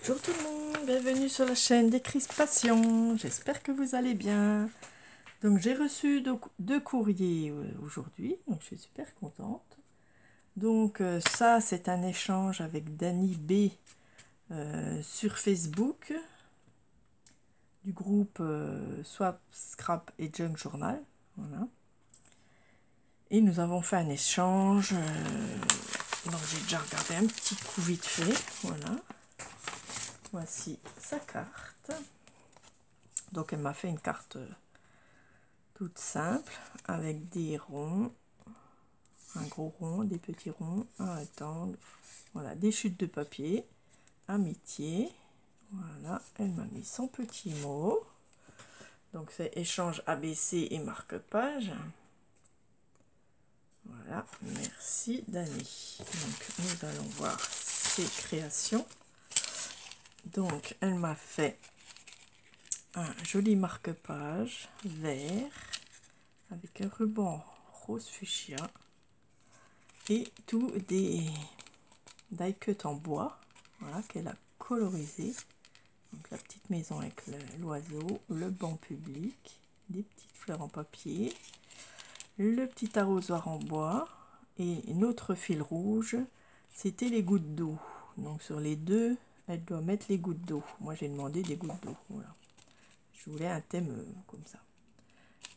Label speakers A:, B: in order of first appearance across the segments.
A: Bonjour tout le monde, bienvenue sur la chaîne des Crispations, j'espère que vous allez bien. Donc j'ai reçu deux courriers aujourd'hui, donc je suis super contente. Donc ça c'est un échange avec Dani B sur Facebook, du groupe Swap, Scrap et Junk Journal. Voilà. Et nous avons fait un échange, donc j'ai déjà regardé un petit coup vite fait, voilà. Voici sa carte. Donc elle m'a fait une carte toute simple avec des ronds, un gros rond, des petits ronds, un rectangle, voilà, des chutes de papier, amitié. Voilà, elle m'a mis son petit mot. Donc c'est échange ABC et marque-page. Voilà, merci Dani. Donc nous allons voir ses créations. Donc elle m'a fait un joli marque-page vert avec un ruban rose fuchsia et tout des die cut en bois, voilà, qu'elle a colorisé. Donc la petite maison avec l'oiseau, le banc public, des petites fleurs en papier, le petit arrosoir en bois et notre fil rouge, c'était les gouttes d'eau. Donc sur les deux, elle doit mettre les gouttes d'eau. Moi j'ai demandé des gouttes d'eau, voilà. Je voulais un thème comme ça.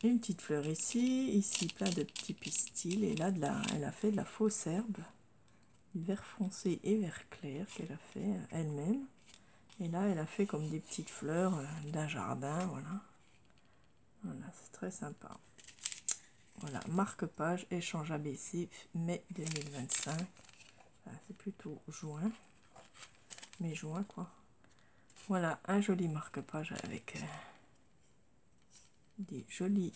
A: Une petite fleur ici plein de petits pistils, et là elle a fait de la fausse herbe, vert foncé et vert clair qu'elle a fait elle-même. Et là elle a fait comme des petites fleurs d'un jardin, voilà. Voilà, c'est très sympa. Voilà, marque-page, échange ABC, mai 2025. Enfin, c'est plutôt juin, mai-juin quoi. Voilà, un joli marque-page avec des jolis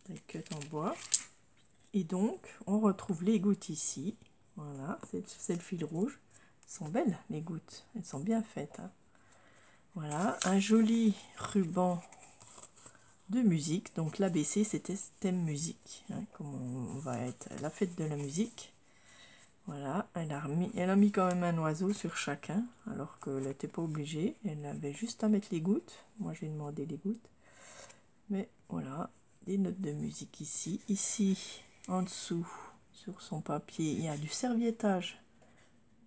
A: die cut en bois. Et donc, on retrouve les gouttes ici. Voilà, c'est le fil rouge. Elles sont belles, les gouttes. Elles sont bien faites. Hein. Voilà, un joli ruban de musique. Donc, l'ABC, c'était thème musique. Hein, comme on va être la fête de la musique. Voilà, elle a mis quand même un oiseau sur chacun. Alors qu'elle n'était pas obligée. Elle avait juste à mettre les gouttes. Moi, j'ai demandé les gouttes. Mais voilà, des notes de musique ici. Ici, en dessous, sur son papier, il y a du serviettage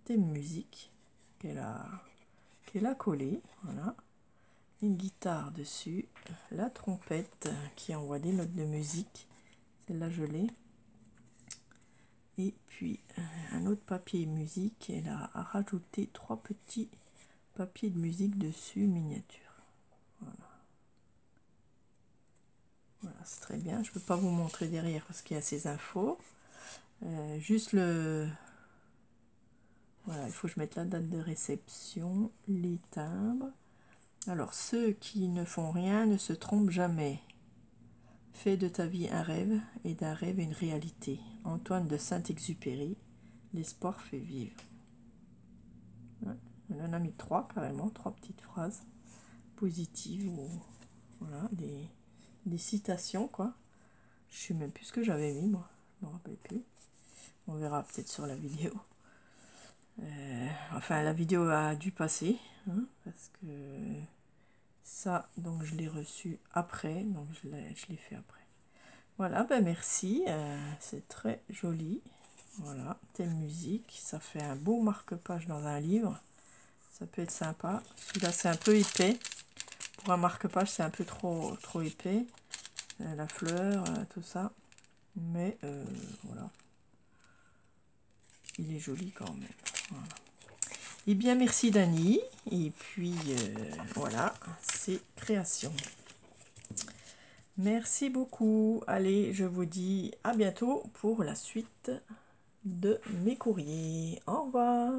A: des musiques qu'elle a collé. Voilà, une guitare dessus, la trompette qui envoie des notes de musique. Celle-là, je l'ai. Et puis, un autre papier musique. Elle a rajouté 3 petits papiers de musique dessus, miniature. Voilà. Voilà, c'est très bien. Je ne peux pas vous montrer derrière parce qu'il y a ces infos. Juste le... Voilà, il faut que je mette la date de réception, les timbres. Alors, ceux qui ne font rien ne se trompent jamais. Fais de ta vie un rêve et d'un rêve une réalité. Antoine de Saint-Exupéry, l'espoir fait vivre. Ouais, elle en a mis 3 carrément, 3 petites phrases positives ou voilà, des citations quoi. Je sais même plus ce que j'avais mis moi, je me rappelle plus. On verra peut-être sur la vidéo. Enfin, la vidéo a dû passer, hein, parce que ça, donc je l'ai reçu après, donc je l'ai fait après. Voilà, ben merci, c'est très joli. Voilà, thème musique, ça fait un beau marque-page dans un livre. Ça peut être sympa. Celui-là, c'est un peu épais. Pour un marque-page, c'est un peu trop épais. La fleur, tout ça. Mais voilà. Il est joli quand même. Voilà. Eh bien, merci Dani. Et puis, voilà, c'est création. Merci beaucoup. Allez, je vous dis à bientôt pour la suite de mes courriers. Au revoir.